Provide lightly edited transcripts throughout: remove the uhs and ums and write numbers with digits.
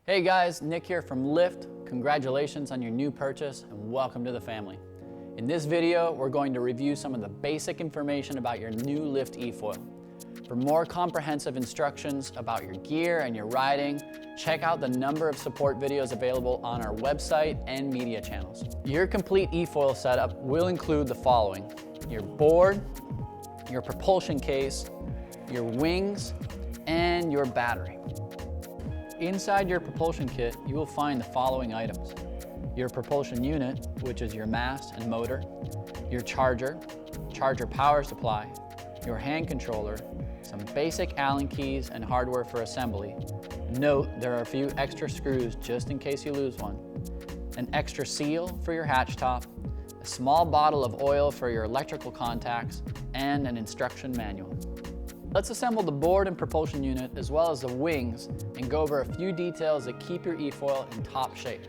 Hey guys, Nick here from Lift. Congratulations on your new purchase and welcome to the family. In this video, we're going to review some of the basic information about your new Lift eFoil. For more comprehensive instructions about your gear and your riding, check out the number of support videos available on our website and media channels. Your complete eFoil setup will include the following: your board, your propulsion case, your wings, and your battery. Inside your propulsion kit, you will find the following items: your propulsion unit, which is your mast and motor, your charger power supply, your hand controller, some basic Allen keys and hardware for assembly. Note there are a few extra screws just in case you lose one, an extra seal for your hatch top, a small bottle of oil for your electrical contacts, and an instruction manual. Let's assemble the board and propulsion unit as well as the wings and go over a few details that keep your eFoil in top shape.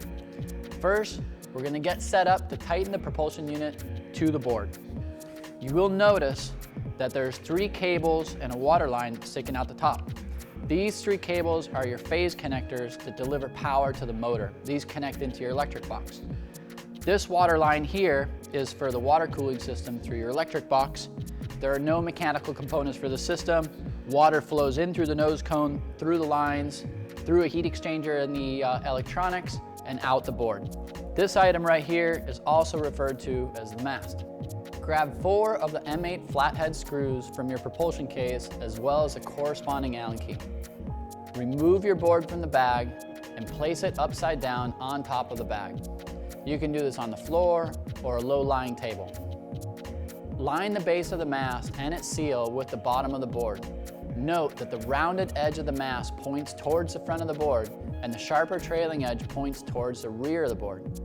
First, we're going to get set up to tighten the propulsion unit to the board. You will notice that there's 3 cables and a water line sticking out the top. These 3 cables are your phase connectors that deliver power to the motor. These connect into your electric box. This water line here is for the water cooling system through your electric box. There are no mechanical components for the system. Water flows in through the nose cone, through the lines, through a heat exchanger in the electronics, and out the board. This item right here is also referred to as the mast. Grab 4 of the M8 flathead screws from your propulsion case as well as a corresponding Allen key. Remove your board from the bag and place it upside down on top of the bag. You can do this on the floor or a low-lying table. Line the base of the mast and its seal with the bottom of the board. Note that the rounded edge of the mast points towards the front of the board and the sharper trailing edge points towards the rear of the board.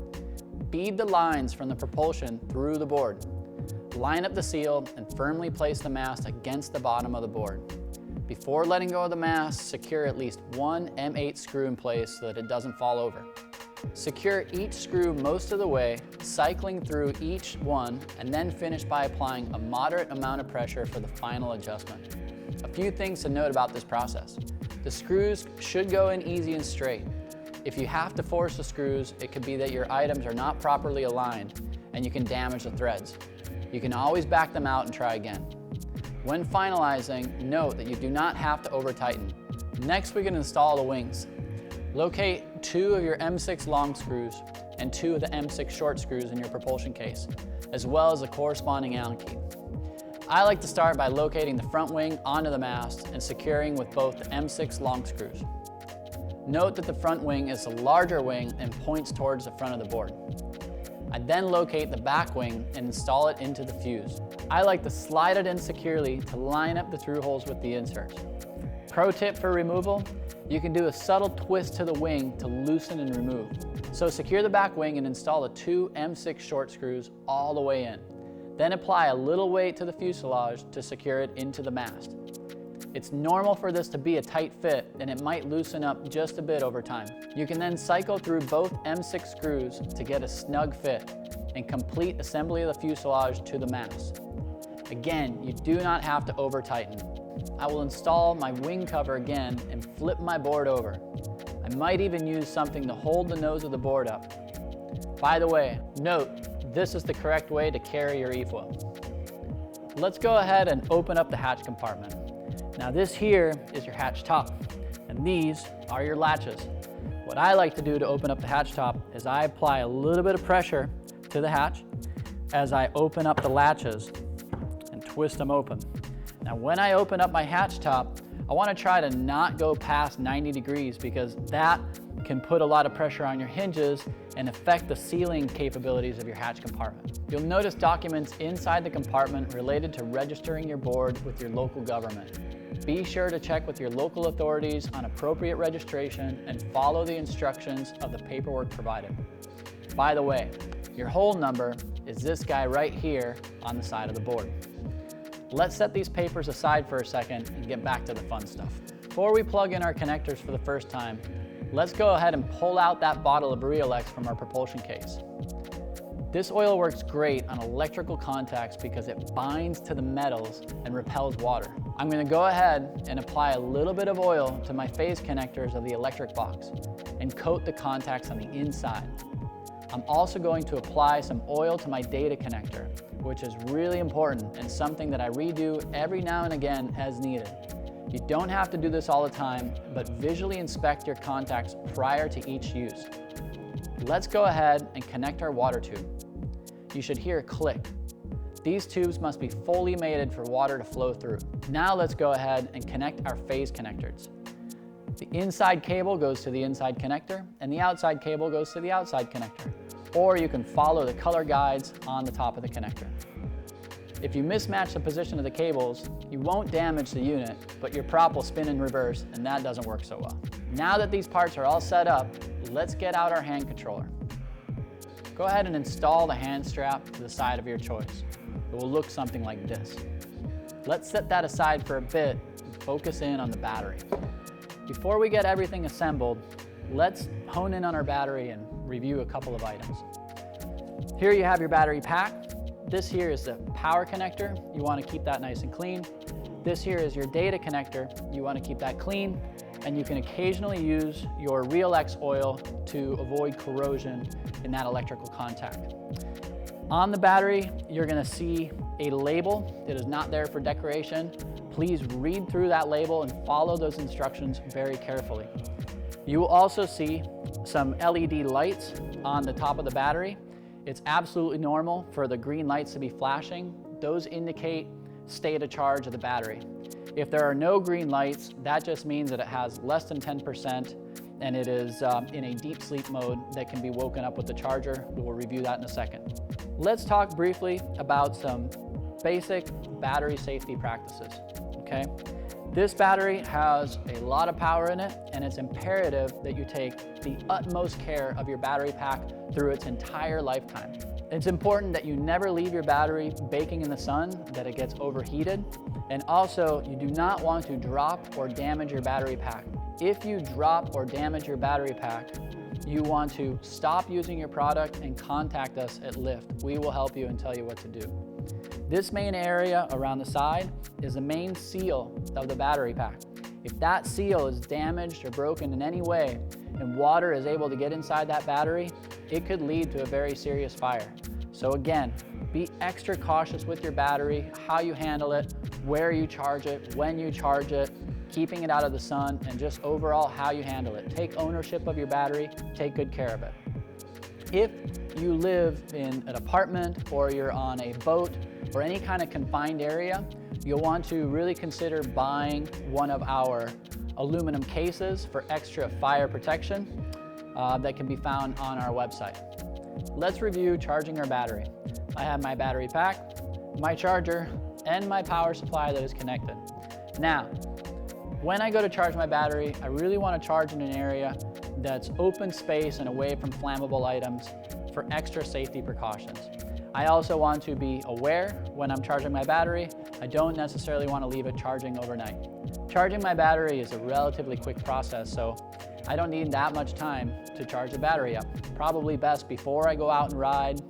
Bead the lines from the propulsion through the board. Line up the seal and firmly place the mast against the bottom of the board. Before letting go of the mast, secure at least 1 M8 screw in place so that it doesn't fall over. Secure each screw most of the way, cycling through each one, and then finish by applying a moderate amount of pressure for the final adjustment. A few things to note about this process. The screws should go in easy and straight. If you have to force the screws, it could be that your items are not properly aligned and you can damage the threads. You can always back them out and try again. When finalizing, note that you do not have to over-tighten. Next, we can install the wings. Locate 2 of your M6 long screws and 2 of the M6 short screws in your propulsion case, as well as a corresponding Allen key. I like to start by locating the front wing onto the mast and securing with both the M6 long screws. Note that the front wing is the larger wing and points towards the front of the board. I then locate the back wing and install it into the fuse. I like to slide it in securely to line up the through holes with the inserts. Pro tip for removal: you can do a subtle twist to the wing to loosen and remove. So secure the back wing and install the 2 M6 short screws all the way in. Then apply a little weight to the fuselage to secure it into the mast. It's normal for this to be a tight fit and it might loosen up just a bit over time. You can then cycle through both M6 screws to get a snug fit and complete assembly of the fuselage to the mast. Again, you do not have to over-tighten. I will install my wing cover again and flip my board over. I might even use something to hold the nose of the board up. By the way, note, this is the correct way to carry your eFoil. Let's go ahead and open up the hatch compartment. Now this here is your hatch top, and these are your latches. What I like to do to open up the hatch top is I apply a little bit of pressure to the hatch as I open up the latches and twist them open. Now when I open up my hatch top, I want to try to not go past 90 degrees because that can put a lot of pressure on your hinges and affect the sealing capabilities of your hatch compartment. You'll notice documents inside the compartment related to registering your board with your local government. Be sure to check with your local authorities on appropriate registration and follow the instructions of the paperwork provided. By the way, your hold number is this guy right here on the side of the board. Let's set these papers aside for a second and get back to the fun stuff. Before we plug in our connectors for the first time, let's go ahead and pull out that bottle of Realex from our propulsion case. This oil works great on electrical contacts because it binds to the metals and repels water. I'm going to go ahead and apply a little bit of oil to my phase connectors of the electric box and coat the contacts on the inside. I'm also going to apply some oil to my data connector, which is really important and something that I redo every now and again as needed. You don't have to do this all the time, but visually inspect your contacts prior to each use. Let's go ahead and connect our water tube. You should hear a click. These tubes must be fully mated for water to flow through. Now let's go ahead and connect our phase connectors. The inside cable goes to the inside connector, and the outside cable goes to the outside connector. Or you can follow the color guides on the top of the connector. If you mismatch the position of the cables, you won't damage the unit, but your prop will spin in reverse, and that doesn't work so well. Now that these parts are all set up, let's get out our hand controller. Go ahead and install the hand strap to the side of your choice. It will look something like this. Let's set that aside for a bit and focus in on the battery. Before we get everything assembled, let's hone in on our battery and review a couple of items. Here you have your battery pack. This here is the power connector. You want to keep that nice and clean. This here is your data connector. You want to keep that clean. And you can occasionally use your Real X oil to avoid corrosion in that electrical contact. On the battery, you're going to see a label. It is not there for decoration. Please read through that label and follow those instructions very carefully. You will also see some LED lights on the top of the battery. It's absolutely normal for the green lights to be flashing. Those indicate state of charge of the battery. If there are no green lights, that just means that it has less than 10% and it is in a deep sleep mode that can be woken up with the charger. We will review that in a second. Let's talk briefly about some basic battery safety practices, okay? This battery has a lot of power in it, and it's imperative that you take the utmost care of your battery pack through its entire lifetime. It's important that you never leave your battery baking in the sun, that it gets overheated, and also you do not want to drop or damage your battery pack. If you drop or damage your battery pack, you want to stop using your product and contact us at LIFT. We will help you and tell you what to do. This main area around the side is the main seal of the battery pack. If that seal is damaged or broken in any way and water is able to get inside that battery, it could lead to a very serious fire. So again, be extra cautious with your battery, how you handle it, where you charge it, when you charge it, keeping it out of the sun, and just overall how you handle it. Take ownership of your battery, take good care of it. If you live in an apartment or you're on a boat or any kind of confined area, you'll want to really consider buying one of our aluminum cases for extra fire protection that can be found on our website. Let's review charging our battery. I have my battery pack, my charger, and my power supply that is connected. Now, when I go to charge my battery, I really want to charge in an area that's open space and away from flammable items for extra safety precautions. I also want to be aware when I'm charging my battery. I don't necessarily want to leave it charging overnight. Charging my battery is a relatively quick process, so I don't need that much time to charge the battery up. Probably best before I go out and ride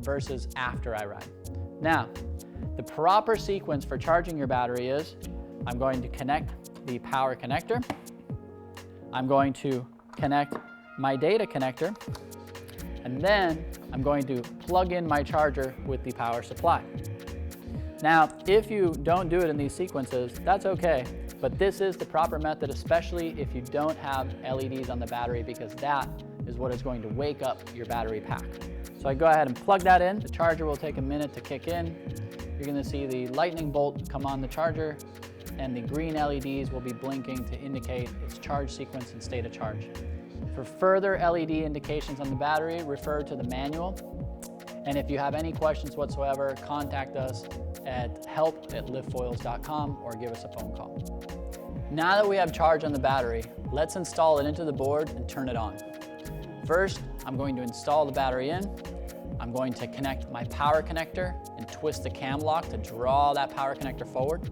versus after I ride. Now, the proper sequence for charging your battery is I'm going to connect the power connector. I'm going to connect my data connector, and then I'm going to plug in my charger with the power supply. Now, if you don't do it in these sequences, that's okay, but this is the proper method, especially if you don't have LEDs on the battery, because that is what is going to wake up your battery pack. So I go ahead and plug that in. The charger will take a minute to kick in. You're going to see the lightning bolt come on the charger, and the green LEDs will be blinking to indicate its charge sequence and state of charge. For further LED indications on the battery, refer to the manual. And if you have any questions whatsoever, contact us at help@liftfoils.com or give us a phone call. Now that we have charge on the battery, let's install it into the board and turn it on. First, I'm going to install the battery in. I'm going to connect my power connector and twist the cam lock to draw that power connector forward.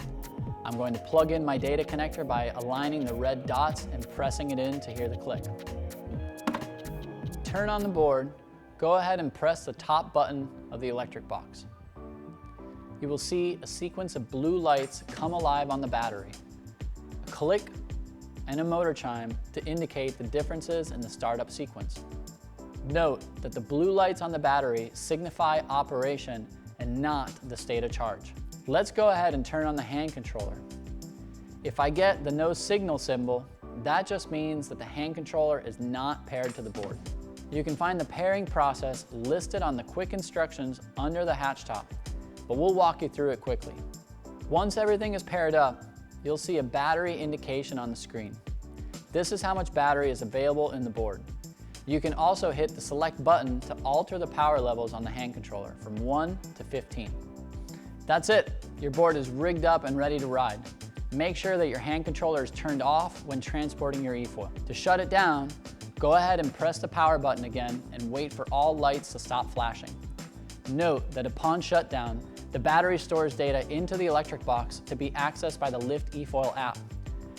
I'm going to plug in my data connector by aligning the red dots and pressing it in to hear the click. Turn on the board, go ahead and press the top button of the electric box. you will see a sequence of blue lights come alive on the battery, a click, and a motor chime to indicate the differences in the startup sequence. Note that the blue lights on the battery signify operation and not the state of charge. Let's go ahead and turn on the hand controller. If I get the no signal symbol, that just means that the hand controller is not paired to the board. You can find the pairing process listed on the quick instructions under the hatch top, but we'll walk you through it quickly. Once everything is paired up, you'll see a battery indication on the screen. This is how much battery is available in the board. You can also hit the select button to alter the power levels on the hand controller from 1 to 15. That's it, your board is rigged up and ready to ride. Make sure that your hand controller is turned off when transporting your eFoil. To shut it down, go ahead and press the power button again and wait for all lights to stop flashing. Note that upon shutdown, the battery stores data into the electric box to be accessed by the LIFT eFoil app.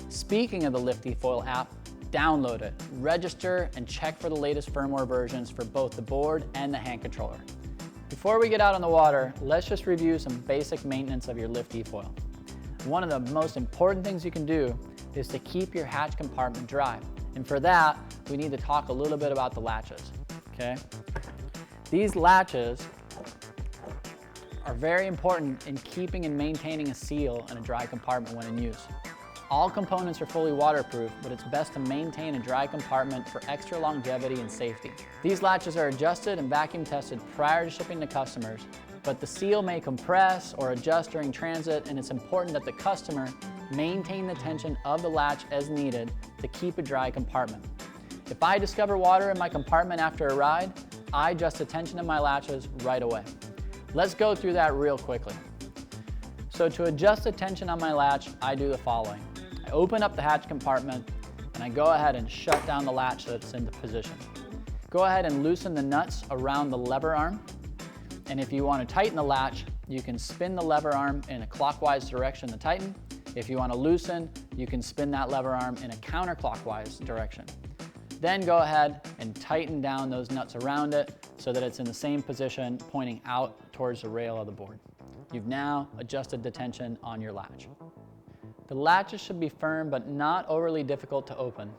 Speaking of the LIFT eFoil app, download it, register, and check for the latest firmware versions for both the board and the hand controller. Before we get out on the water, let's just review some basic maintenance of your LIFT eFoil. One of the most important things you can do is to keep your hatch compartment dry. And for that, we need to talk a little bit about the latches, okay? These latches are very important in keeping and maintaining a seal in a dry compartment when in use. All components are fully waterproof, but it's best to maintain a dry compartment for extra longevity and safety. These latches are adjusted and vacuum tested prior to shipping to customers, but the seal may compress or adjust during transit, and it's important that the customer maintain the tension of the latch as needed to keep a dry compartment. If I discover water in my compartment after a ride, I adjust the tension of my latches right away. Let's go through that real quickly. So to adjust the tension on my latch, I do the following. I open up the hatch compartment and I go ahead and shut down the latch so it's into position. Go ahead and loosen the nuts around the lever arm. And if you want to tighten the latch, you can spin the lever arm in a clockwise direction to tighten. If you want to loosen, you can spin that lever arm in a counterclockwise direction. Then go ahead and tighten down those nuts around it so that it's in the same position pointing out towards the rail of the board. You've now adjusted the tension on your latch. The latches should be firm but not overly difficult to open.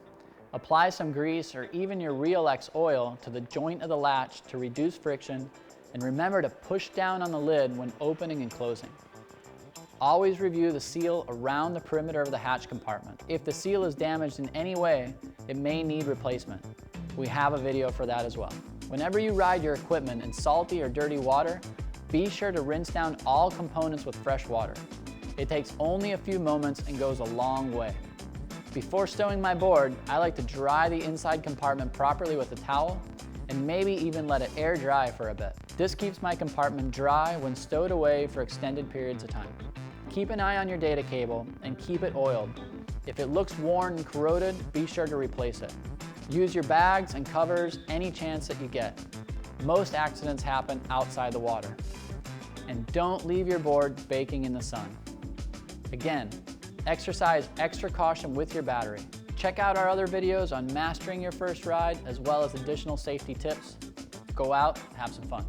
Apply some grease or even your Real-X oil to the joint of the latch to reduce friction, and remember to push down on the lid when opening and closing. Always review the seal around the perimeter of the hatch compartment. If the seal is damaged in any way, it may need replacement. We have a video for that as well. Whenever you ride your equipment in salty or dirty water, be sure to rinse down all components with fresh water. It takes only a few moments and goes a long way. Before stowing my board, I like to dry the inside compartment properly with a towel and maybe even let it air dry for a bit. This keeps my compartment dry when stowed away for extended periods of time. Keep an eye on your data cable and keep it oiled. If it looks worn and corroded, be sure to replace it. Use your bags and covers any chance that you get. Most accidents happen outside the water. And don't leave your board baking in the sun. Again, exercise extra caution with your battery. Check out our other videos on mastering your first ride as well as additional safety tips. Go out, have some fun.